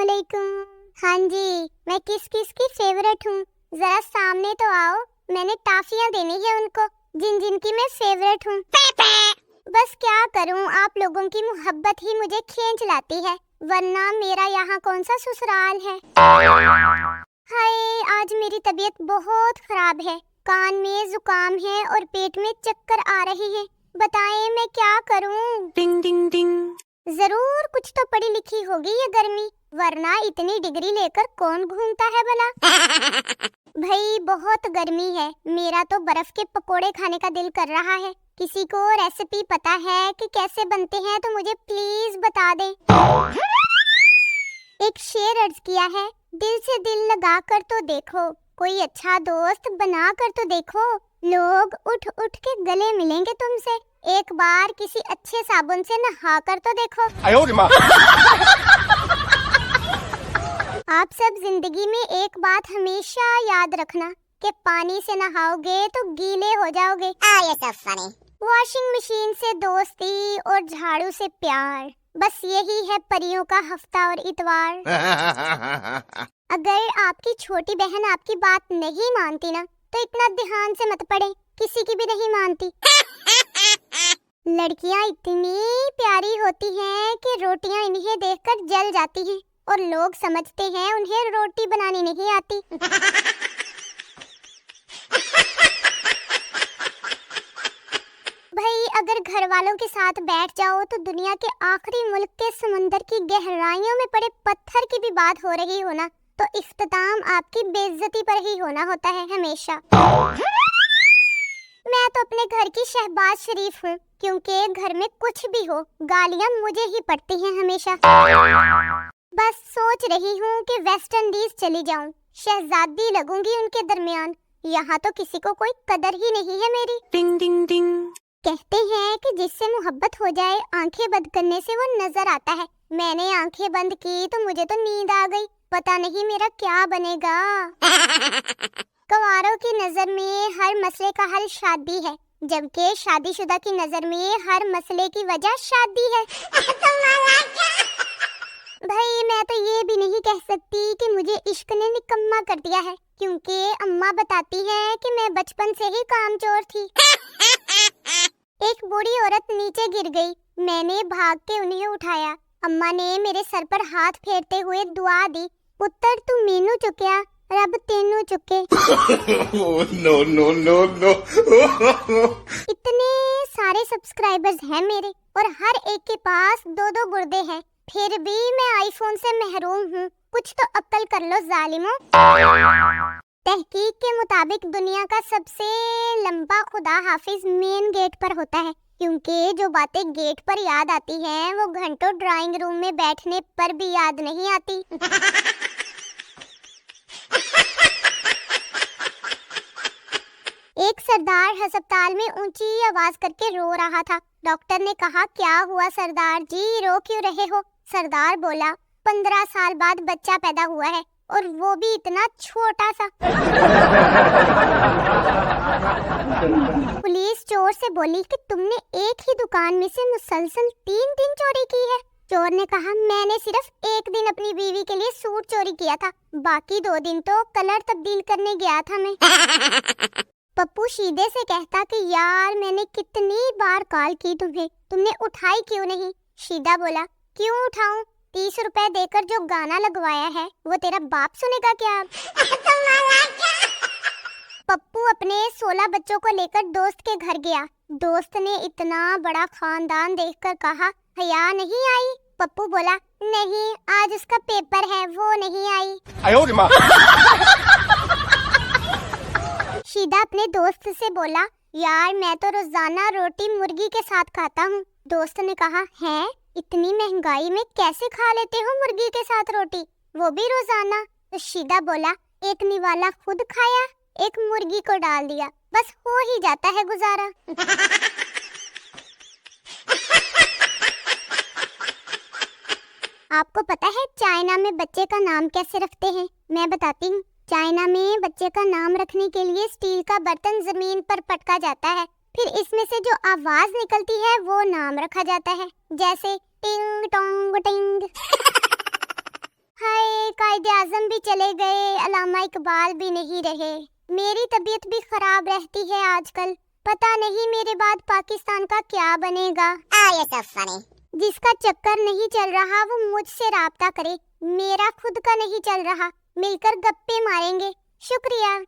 अस्सलामुअलैकुम। हाँ जी, मैं किस किस की फेवरेट हूँ, जरा सामने तो आओ। मैंने टाफियाँ देनी है उनको जिन जिन की मैं फेवरेट हूँ। बस क्या करूँ, आप लोगों की मोहब्बत ही मुझे खींच लाती है, वरना मेरा यहाँ कौन सा ससुराल है। हाय, आज मेरी तबीयत बहुत खराब है, कान में जुकाम है और पेट में चक्कर आ रही है। बताएं मैं क्या करूँ? टिंग टिंग टिंग। जरूर कुछ तो पढ़ी लिखी होगी ये गर्मी, वरना इतनी डिग्री लेकर कौन घूमता है भला। भाई बहुत गर्मी है, मेरा तो बर्फ के पकोड़े खाने का दिल कर रहा है। किसी को रेसिपी पता है कि कैसे बनते हैं तो मुझे प्लीज बता दे। एक शेर अर्ज किया है, दिल से दिल लगा कर तो देखो, कोई अच्छा दोस्त बना कर तो देखो, लोग उठ उठ के गले मिलेंगे तुमसे, एक बार किसी अच्छे साबुन से नहा कर तो देखो। आप सब जिंदगी में एक बात हमेशा याद रखना कि पानी से नहाओगे तो गीले हो जाओगे। वॉशिंग मशीन से दोस्ती और झाड़ू से प्यार, बस यही है परियों का हफ्ता और इतवार। अगर आपकी छोटी बहन आपकी बात नहीं मानती ना, तो इतना ध्यान से मत पढ़े, किसी की भी नहीं मानती। लड़कियां इतनी प्यारी होती हैं कि रोटियां इन्हें देखकर जल जाती हैं और लोग समझते हैं उन्हें रोटी बनानी नहीं आती। भाई अगर घर वालों के साथ बैठ जाओ तो दुनिया के आखिरी मुल्क के समुंदर की गहराइयों में पड़े पत्थर की भी बात हो रही हो ना, तो इख्तिताम आपकी बेइज्जती पर ही होना होता है हमेशा। मैं तो अपने घर की शहबाज शरीफ हूँ, क्योंकि घर में कुछ भी हो गालियाँ मुझे ही पड़ती हैं हमेशा। बस सोच रही हूँ कि वेस्ट इंडीज चली जाऊँ, शहजादी लगूंगी उनके दरमियान। यहाँ तो किसी को कोई कदर ही नहीं है मेरी। टिंग टिंग टिंग। कहते हैं कि जिससे मोहब्बत हो जाए आंखें बंद करने से वो नजर आता है। मैंने आंखें बंद की तो मुझे तो नींद आ गई, पता नहीं मेरा क्या बनेगा। कंवारों की नजर में हर मसले का हल शादी है, जबकि शादीशुदा की नजर में हर मसले की वजह शादी है। भाई मैं तो ये भी नहीं कह सकती कि मुझे इश्क ने निकम्मा कर दिया है, क्योंकि अम्मा बताती है कि मैं बचपन से ही कामचोर थी। एक बूढ़ी औरत नीचे गिर गई, मैंने भाग के उन्हें उठाया। अम्मा ने मेरे सर पर हाथ फेरते हुए दुआ दी, पुत्र तू मीनू चुकिया, रब तेनू चुके। No no no no. इतने सारे सब्सक्राइबर्स हैं मेरे और हर एक के पास 2-2 गुर्दे हैं, फिर भी मैं आईफोन से महरूम हूँ। कुछ तो अक्ल कर लो जालिमों। तहकीक के मुताबिक दुनिया का सबसे लंबा खुदा हाफिज मेन गेट पर होता है, क्योंकि जो बातें गेट पर याद आती हैं वो घंटों ड्राइंग रूम में बैठने पर भी याद नहीं आती। एक सरदार अस्पताल में ऊंची आवाज करके रो रहा था। डॉक्टर ने कहा, क्या हुआ सरदार जी, रो क्यों रहे हो? सरदार बोला, 15 साल बाद बच्चा पैदा हुआ है और वो भी इतना छोटा सा। पुलिस चोर से बोली कि तुमने एक ही दुकान में से मुसलसल 3 दिन चोरी की है। चोर ने कहा, मैंने सिर्फ एक दिन अपनी बीवी के लिए सूट चोरी किया था, बाकी 2 दिन तो कलर तब्दील करने गया था मैं। पप्पू शीदे से कहता कि यार मैंने कितनी बार कॉल की तुम्हें, तुमने उठाई क्यों नहीं? शीदा बोला, क्यों उठाऊं, 30 रुपए देकर जो गाना लगवाया है वो तेरा बाप सुनेगा क्या? पप्पू अपने 16 बच्चों को लेकर दोस्त के घर गया। दोस्त ने इतना बड़ा खानदान देखकर कहा, हया नहीं आई? पप्पू बोला, नहीं आज उसका पेपर है, वो नहीं आई। शीदा अपने दोस्त से बोला, यार मैं तो रोजाना रोटी मुर्गी के साथ खाता हूँ। दोस्त ने कहा, है इतनी महंगाई में कैसे खा लेते हो मुर्गी के साथ रोटी, वो भी रोजाना? तो शीदा बोला, एक निवाला खुद खाया, एक मुर्गी को डाल दिया, बस हो ही जाता है गुजारा। आपको पता है चाइना में बच्चे का नाम कैसे रखते हैं? मैं बताती हूँ। चाइना में बच्चे का नाम रखने के लिए स्टील का बर्तन जमीन पर पटका जाता है, फिर इसमें से जो आवाज निकलती है वो नाम रखा जाता है, जैसे टिंग टोंग टिंग। हाय قائد اعظم بھی چلے گئے، علامہ اقبال بھی نہیں رہے، میری طبیعت بھی خراب رہتی ہے آج کل، پتہ نہیں میرے بعد پاکستان کا کیا بنے گا۔ جس کا چکر نہیں چل رہا وہ مجھ سے رابطہ کرے، میرا خود کا نہیں چل رہا، مل کر گپے ماریں گے۔ شکریہ۔